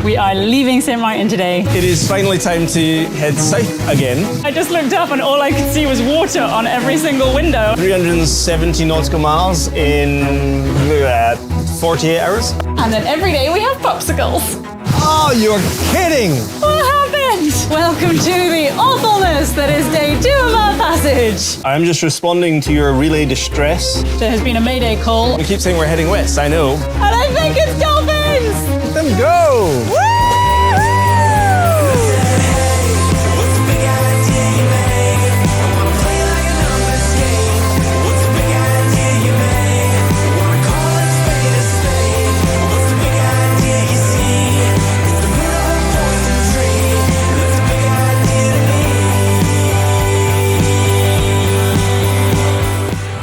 We are leaving St. Martin today. It is finally time to head south again. I just looked up and all I could see was water on every single window. 370 nautical miles in 48 hours. And then every day we have popsicles. Oh, you're kidding! What happened? Welcome to the awfulness that is day 2 of our passage. I'm just responding to your relay distress. There has been a Mayday call. We keep saying we're heading west, I know. And I think it's dolphins! Let them go! Woo!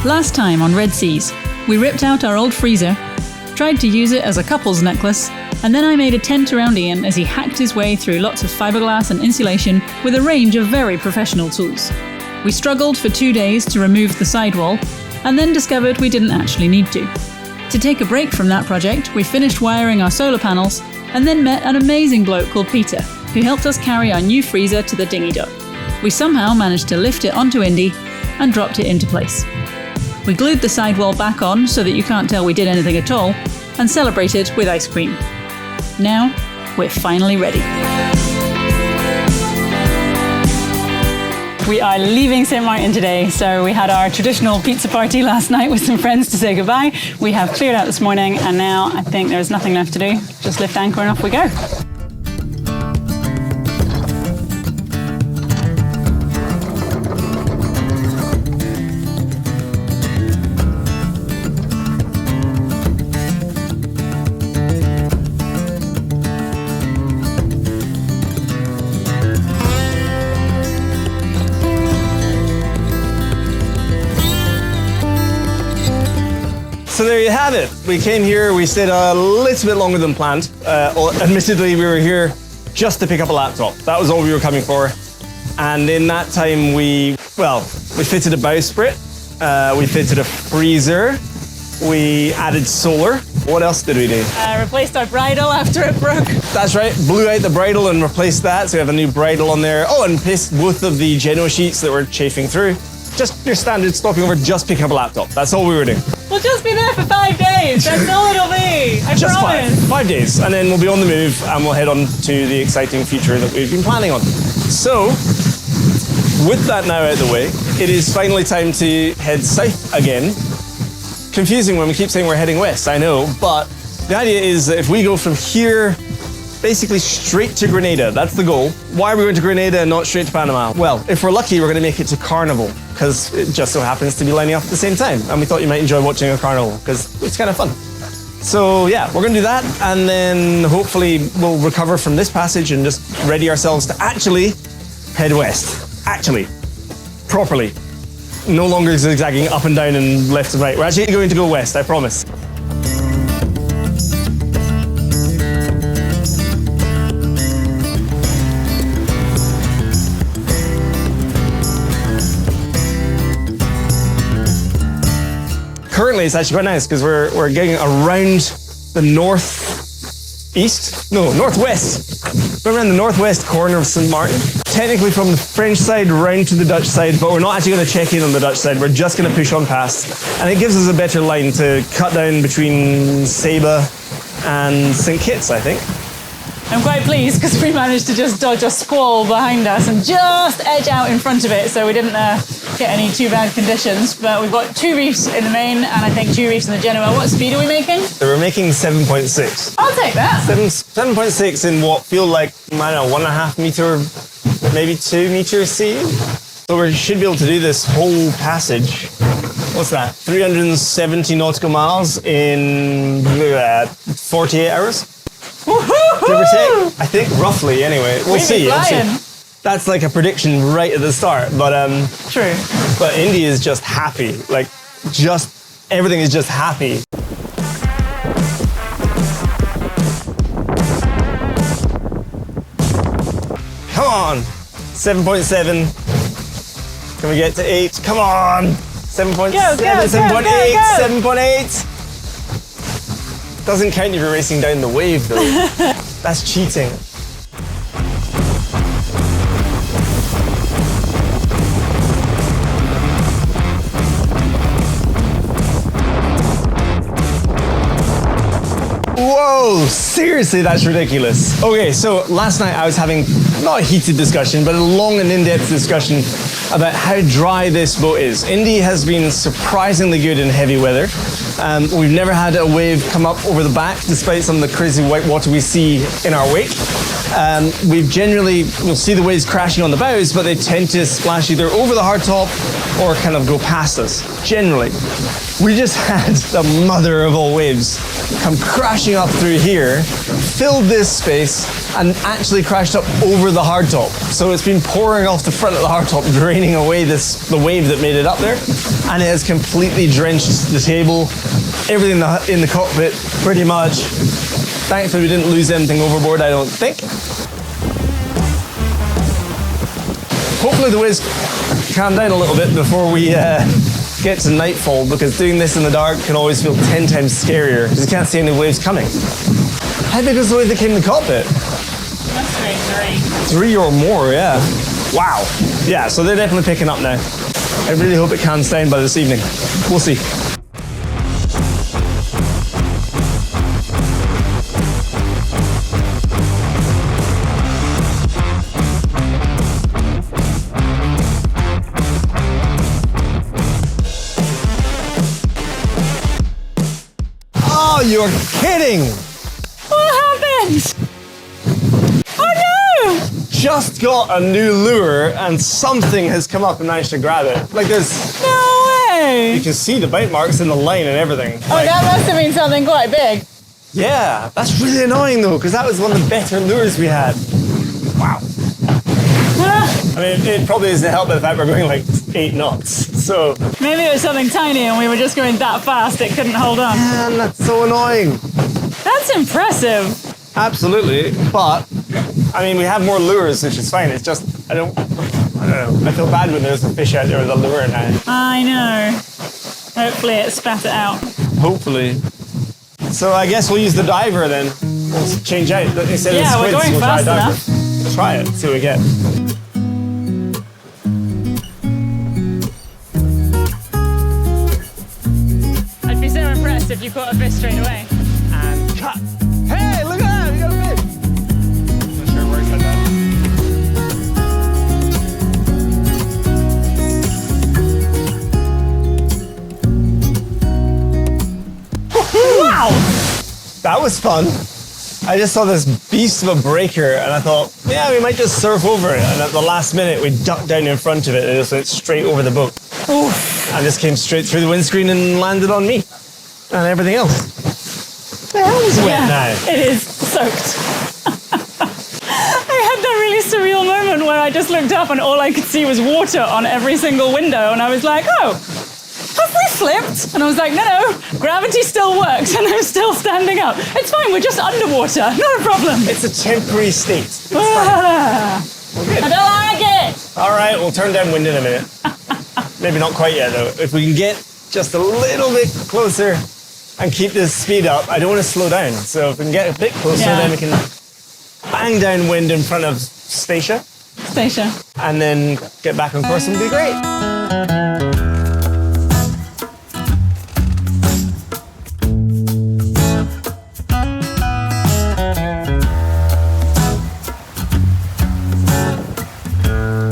Last time on Red Seas, we ripped out our old freezer, tried to use it as a couple's necklace, and then I made a tent around Ian as he hacked his way through lots of fiberglass and insulation with a range of very professional tools. We struggled for 2 days to remove the sidewall, and then discovered we didn't actually need to. To take a break from that project, we finished wiring our solar panels, and then met an amazing bloke called Peter, who helped us carry our new freezer to the dinghy dock. We somehow managed to lift it onto Indy and dropped it into place. We glued the sidewall back on so that you can't tell we did anything at all, and celebrated with ice cream. Now, we're finally ready. We are leaving St. Martin today, so we had our traditional pizza party last night with some friends to say goodbye. We have cleared out this morning, and now I think there's nothing left to do. Just lift anchor and off we go. So there you have it. We came here, we stayed a little bit longer than planned. Admittedly, we were here just to pick up a laptop. That was all we were coming for. And in that time, we fitted a bowsprit, we fitted a freezer, we added solar. What else did we do? Replaced our bridle after it broke. That's right, blew out the bridle and replaced that, so we have a new bridle on there. Oh, and replaced both of the Geno sheets that were chafing through. Just your standard stopping over, just picking up a laptop. That's all we were doing. We'll just be there for 5 days. That's all it'll be. I Just promise. 5 days, and then we'll be on the move, and we'll head on to the exciting future that we've been planning on. So, with that now out of the way, it is finally time to head south again. Confusing when we keep saying we're heading west, I know, but the idea is that if we go from here, basically straight to Grenada, that's the goal. Why are we going to Grenada and not straight to Panama? Well, if we're lucky, we're going to make it to Carnival, because it just so happens to be lining up at the same time. And we thought you might enjoy watching a carnival, because it's kind of fun. So yeah, we're going to do that, and then hopefully we'll recover from this passage and just ready ourselves to actually head west. Actually. Properly. No longer zigzagging up and down and left and right. We're actually going to go west, I promise. Currently, it's actually quite nice because we're getting around the northwest. We're around the northwest corner of St. Martin. Technically from the French side round to the Dutch side, but we're not actually going to check in on the Dutch side. We're just going to push on past. And it gives us a better line to cut down between Saba and St. Kitts, I think. I'm quite pleased because we managed to just dodge a squall behind us and just edge out in front of it, so we didn't get any too bad conditions. But we've got 2 reefs in the main and I think 2 reefs in the Genoa. What speed are we making? So we're making 7.6. I'll take that. 7.6 in what feel like, I don't know, 1.5 meter, maybe 2 meter sea. So we should be able to do this whole passage. What's that? 370 nautical miles in 48 hours? Woohoo! Give or take? I think roughly, anyway. We'll see. That's like a prediction right at the start, but True. But Indy is just happy. Like, just everything is just happy. Come on, 7.7. Can we get to 8? Come on, 7.7, 7.8, 7.8. Doesn't count if you're racing down the wave, though. That's That's cheating. Whoa, seriously, that's ridiculous. Okay, so last night I was having not a heated discussion, but a long and in-depth discussion about how dry this boat is. Indy has been surprisingly good in heavy weather. We've never had a wave come up over the back, despite some of the crazy white water we see in our wake. We'll see the waves crashing on the bows, but they tend to splash either over the hardtop or kind of go past us, generally. We just had the mother of all waves come crashing up through here, filled this space, and actually crashed up over the hardtop. So it's been pouring off the front of the hardtop, draining away the wave that made it up there, and it has completely drenched the table, everything in the cockpit, pretty much. Thankfully, we didn't lose anything overboard, I don't think. Hopefully the waves calm down a little bit before we get to nightfall, because doing this in the dark can always feel 10 times scarier because you can't see any waves coming. How big was the wave that came in the cockpit? That's great, 3. 3 or more, yeah. Wow. Yeah, so they're definitely picking up now. I really hope it calms down by this evening. We'll see. Oh, you're kidding! What happened? Oh no! Just got a new lure and something has come up and managed to grab it. Like there's... No way! You can see the bite marks in the line and everything. Oh, that must have been something quite big. Yeah, that's really annoying though, because that was one of the better lures we had. Wow. I mean, it probably isn't helped by the fact we're going like 8 knots, so... Maybe it was something tiny and we were just going that fast it couldn't hold on. Man, that's so annoying. That's impressive. Absolutely, but, I mean, we have more lures, which is fine. It's just, I don't know. I feel bad when there's a fish out there with a lure now. I know. Hopefully it spat it out. Hopefully. So I guess we'll use the diver then. We'll change out. Instead of Yeah, we're squids, going we'll try fast diver. enough. We'll try it, see what we get. I'd be so impressed if you caught a fish straight away. And cut. Hey, look at that, we got a fish. I'm not sure it works like that. Wow! That was fun. I just saw this beast of a breaker and I thought, yeah, we might just surf over it. And at the last minute, we ducked down in front of it and it just went straight over the boat. Oof. And just came straight through the windscreen and landed on me. And everything else. The hell is wet now? It is soaked. I had that really surreal moment where I just looked up and all I could see was water on every single window and I was like, oh, have we flipped? And I was like, no, gravity still works and I'm still standing up. It's fine, we're just underwater, not a problem. It's a temporary state. It's fine. We're good. I don't like it. All right, we'll turn down wind in a minute. Maybe not quite yet though. If we can get just a little bit closer and keep this speed up, I don't want to slow down. So if we can get a bit closer, then we can bang down wind in front of Stacia. And then get back on course and be great.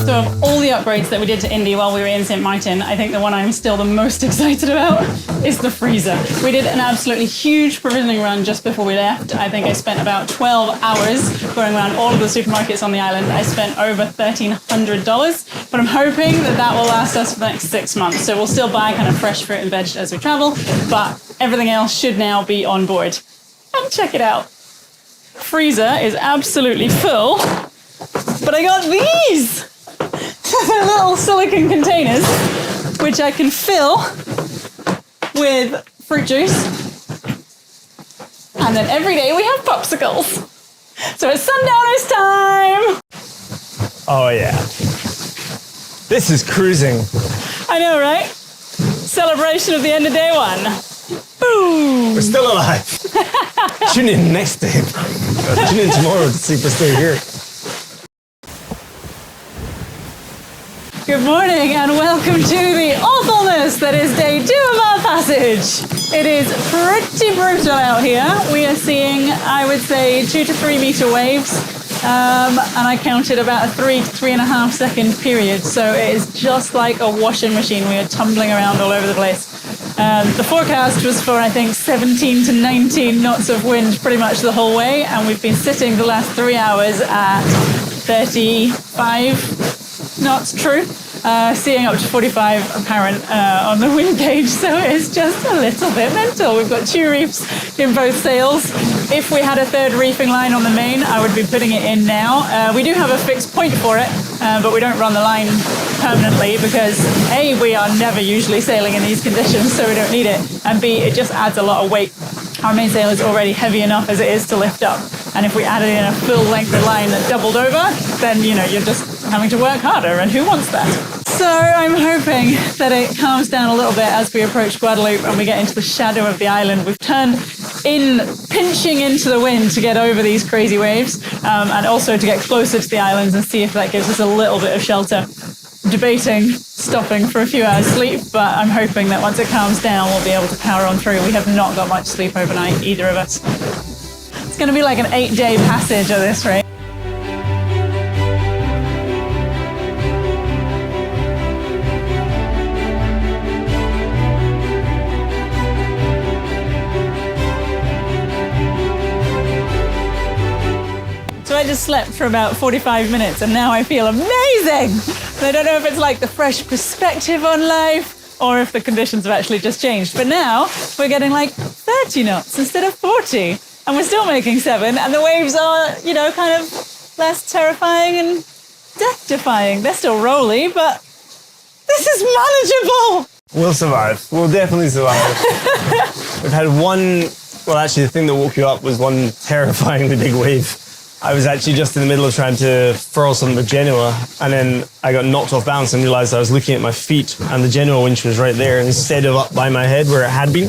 So of all the upgrades that we did to Indy while we were in St. Martin, I think the one I'm still the most excited about is the freezer. We did an absolutely huge provisioning run just before we left. I think I spent about 12 hours going around all of the supermarkets on the island. I spent over $1,300, but I'm hoping that that will last us for the next 6 months. So we'll still buy kind of fresh fruit and veg as we travel, but everything else should now be on board. And check it out. Freezer is absolutely full, but I got these! Little silicone containers, which I can fill with fruit juice. And then every day we have popsicles. So it's sundowners time. Oh yeah. This is cruising. I know, right? Celebration of the end of day 1. Boom. We're still alive. Tune in next day. Tune in tomorrow to see if we're still here. Good morning and welcome to the awfulness that is day 2 of our passage. It is pretty brutal out here. We are seeing, I would say, 2 to 3 meter waves. And I counted about a 3 to 3.5 second period. So it is just like a washing machine. We are tumbling around all over the place. The forecast was for, I think, 17 to 19 knots of wind pretty much the whole way. And we've been sitting the last 3 hours at 35 knots true, seeing up to 45 apparent on the wind gauge, so it's just a little bit mental. We've got 2 reefs in both sails. If we had a 3rd reefing line on the main, I would be putting it in now. We do have a fixed point for it, but we don't run the line permanently because A, we are never usually sailing in these conditions, so we don't need it, and B, it just adds a lot of weight. Our mainsail is already heavy enough as it is to lift up, and if we added in a full length of line that doubled over, then you're just having to work harder, and who wants that? So I'm hoping that it calms down a little bit as we approach Guadeloupe and we get into the shadow of the island. We've turned in, pinching into the wind to get over these crazy waves, and also to get closer to the islands and see if that gives us a little bit of shelter. Debating stopping for a few hours sleep, but I'm hoping that once it calms down we'll be able to power on through. We have not got much sleep overnight, either of us. It's going to be like an 8-day passage at this rate. So I just slept for about 45 minutes and now I feel amazing. I don't know if it's like the fresh perspective on life or if the conditions have actually just changed. But now we're getting like 30 knots instead of 40. And we're still making 7. And the waves are, kind of less terrifying and death-defying. They're still rolly, but this is manageable. We'll survive. We'll definitely survive. We've had one, well, actually the thing that woke you up was one terrifyingly big wave. I was actually just in the middle of trying to furl something with Genoa, and then I got knocked off balance and realized I was looking at my feet and the Genoa winch was right there instead of up by my head where it had been.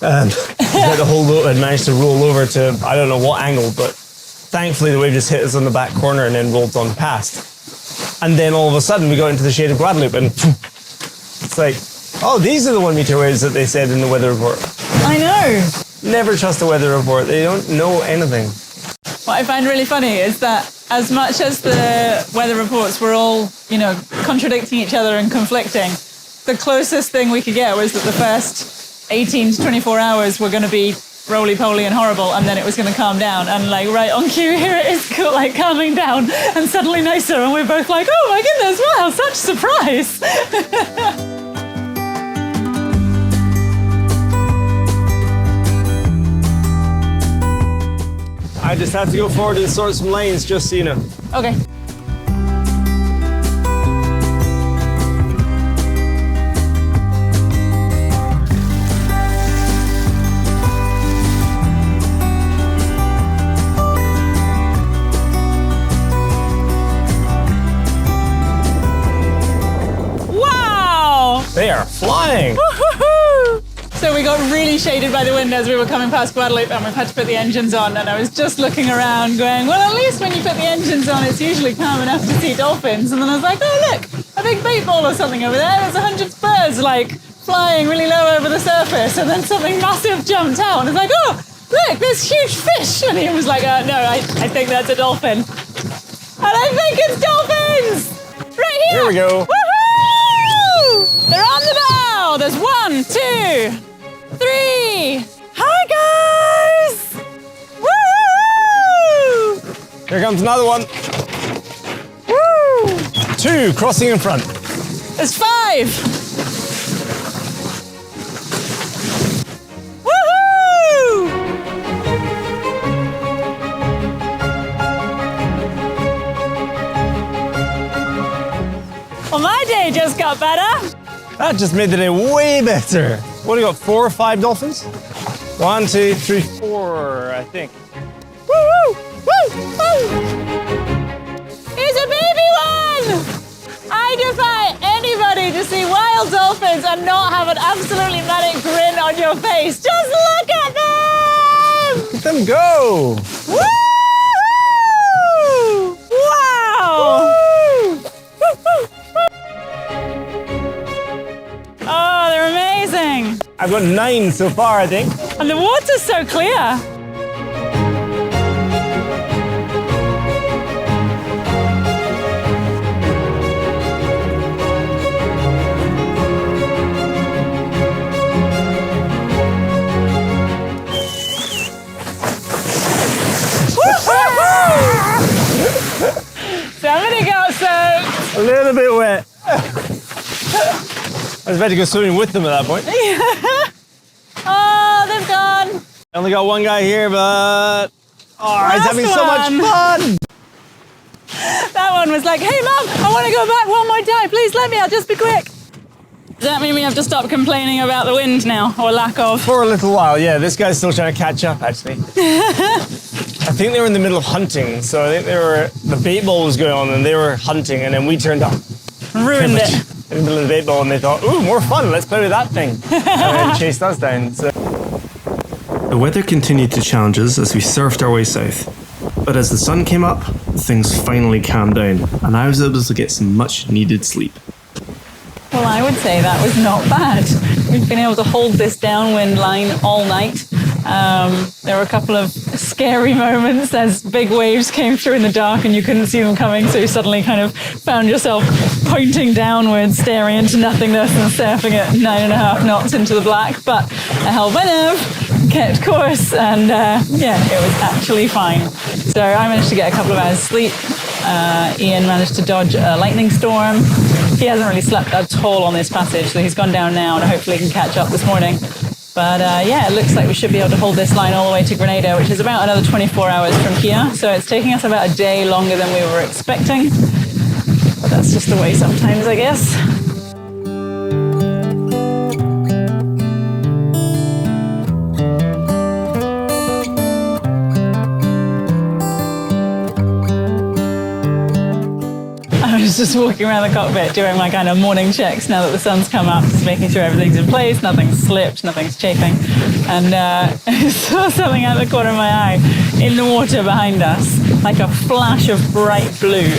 The whole boat had managed to roll over to I don't know what angle, but thankfully the wave just hit us on the back corner and then rolled on past. And then all of a sudden we got into the shade of Guadeloupe and it's like, oh, these are the 1 meter waves that they said in the weather report. I know. Never trust a weather report. They don't know anything. What I find really funny is that as much as the weather reports were all, contradicting each other and conflicting, the closest thing we could get was that the first 18 to 24 hours were going to be roly-poly and horrible, and then it was going to calm down. And right on cue, here it is calming down and suddenly nicer, and we're both like, oh my goodness, wow, such surprise. I just have to go forward and sort some lanes, just so you know. Okay. Wow! They are flying! Woo-hoo-hoo! So we got really shaded by the wind as we were coming past Guadeloupe, and we've had to put the engines on, and I was just looking around going, well, at least when you put the engines on it's usually calm enough to see dolphins. And then I was like, oh look, a big bait ball or something over there. There's 100 birds flying really low over the surface, and then something massive jumped out and I was like, oh look, there's huge fish. And he was like, no, I think that's a dolphin. And I think it's dolphins! Right here! Here we go. Woohoo! They're on the bow! There's 1, 2, 3. Hi guys! Woo! Here comes another one. Woo! 2 crossing in front. There's 5. Woohoo! Well, my day just got better. That just made the day way better. What do you got, 4 or 5 dolphins? 1, 2, 3, 4, I think. Woo, woo, woo, woo. Here's a baby one! I defy anybody to see wild dolphins and not have an absolutely manic grin on your face. Just look at them! them go. Woo! Wow! Woo! Oh, they're amazing. I've got 9 so far, I think. And the water's so clear. Somebody got soaked. A little bit wet. I was about to go swimming with them at that point. Oh, they've gone. I only got one guy here, but he's having so much fun. That one was like, hey, Mum, I want to go back one more time. Please let me, I'll just be quick. Does that mean we have to stop complaining about the wind now, or lack of? For a little while, yeah. This guy's still trying to catch up, actually. I think they were in the middle of hunting, so I think the bait ball was going on and they were hunting, and then we turned up. Ruined it. In the middle of the bait ball, and they thought, ooh, more fun, let's play with that thing. And then chased us down. So. The weather continued to challenge us as we surfed our way south. But as the sun came up, things finally calmed down, and I was able to get some much needed sleep. Well, I would say that was not bad. We've been able to hold this downwind line all night. There were a couple of scary moments as big waves came through in the dark and you couldn't see them coming, so you suddenly kind of found yourself pointing downwards, staring into nothingness and surfing at 9.5 knots into the black. But I held my nerve, kept course, and yeah, it was actually fine. So I managed to get a couple of hours sleep. Ian managed to dodge a lightning storm. He hasn't really slept at all on this passage, so he's gone down now and hopefully can catch up this morning. But yeah, it looks like we should be able to hold this line all the way to Grenada, which is about another 24 hours from here. So it's taking us about a day longer than we were expecting. But that's just the way sometimes, I guess. I was just walking around the cockpit doing my kind of morning checks now that the sun's come up, just making sure everything's in place, nothing's slipped, nothing's chafing. And I saw something out of the corner of my eye in the water behind us, like a flash of bright blue,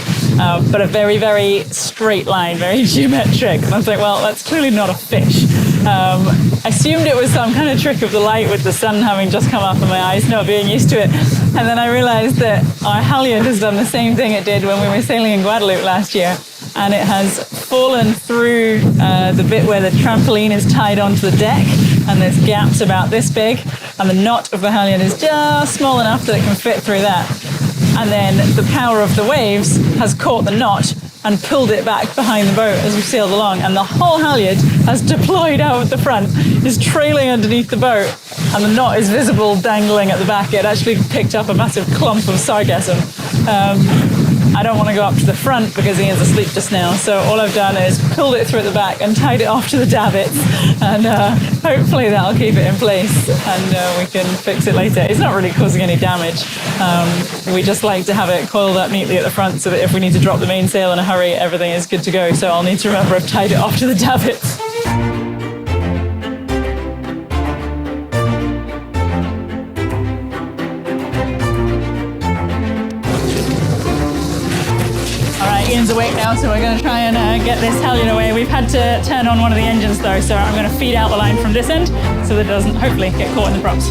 but a very, very straight line, very geometric. And I was like, well, that's clearly not a fish. I assumed it was some kind of trick of the light with the sun having just come up and my eyes not being used to it. And then I realized that our halyard has done the same thing it did when we were sailing in Guadeloupe last year. And it has fallen through the bit where the trampoline is tied onto the deck. And there's gaps about this big. And the knot of the halyard is just small enough that it can fit through that. And then the power of the waves has caught the knot and pulled it back behind the boat as we sailed along. And the whole halyard has deployed out at the front, is trailing underneath the boat, and the knot is visible dangling at the back. It actually picked up a massive clump of sargassum. I don't want to go up to the front because Ian's asleep just now, so all I've done is pulled it through at the back and tied it off to the davits, and hopefully that'll keep it in place and we can fix it later. It's not really causing any damage. We just like to have it coiled up neatly at the front so that if we need to drop the mainsail in a hurry, everything is good to go. So I'll need to remember I've tied it off to the davits. Ian's awake now, so we're going to try and get this halyard away. We've had to turn on one of the engines though, so I'm going to feed out the line from this end so that it doesn't hopefully get caught in the props.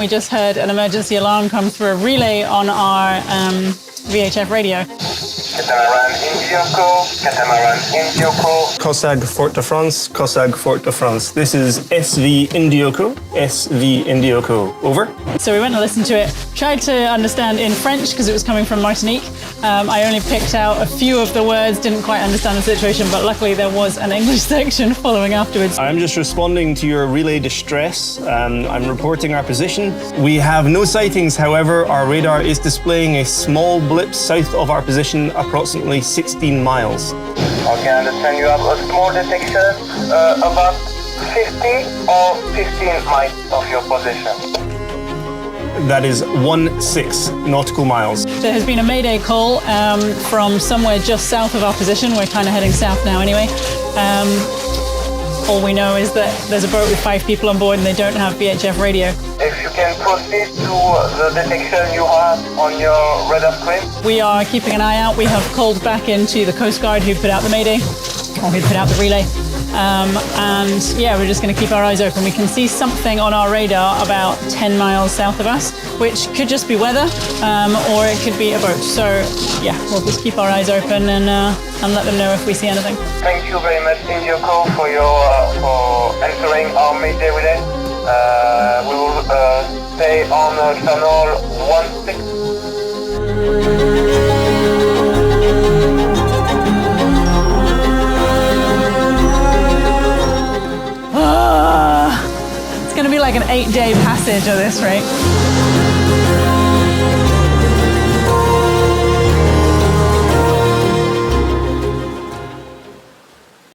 We just heard an emergency alarm come through a relay on our VHF radio. Catamaran Indioko. COSAG Fort de France, COSAG Fort de France. This is SV Indioko, SV Indioko. Over. So we went and listened to it, tried to understand in French because it was coming from Martinique. I only picked out a few of the words, didn't quite understand the situation, but luckily there was an English section following afterwards. I'm just responding to your relay distress. I'm reporting our position. We have no sightings, however, our radar is displaying a small blip south of our position, approximately 16 miles. Okay, I understand you have a small detection about 50 or 15 miles of your position. That is 16 nautical miles. There has been a mayday call from somewhere just south of our position. We're kind of heading south now anyway. All we know is that there's a boat with 5 people on board and they don't have VHF radio. If you can proceed to the detection you have on your radar screen. We are keeping an eye out. We have called back into the Coast Guard who put out the mayday, or who put out the relay. And yeah, we're just going to keep our eyes open. We can see something on our radar about 10 miles south of us, which could just be weather, or it could be a boat. So yeah, we'll just keep our eyes open and let them know if we see anything. Thank you very much, India Call, for answering our mayday relay. We will stay on channel 16. It's going to be like an 8-day passage of this, right?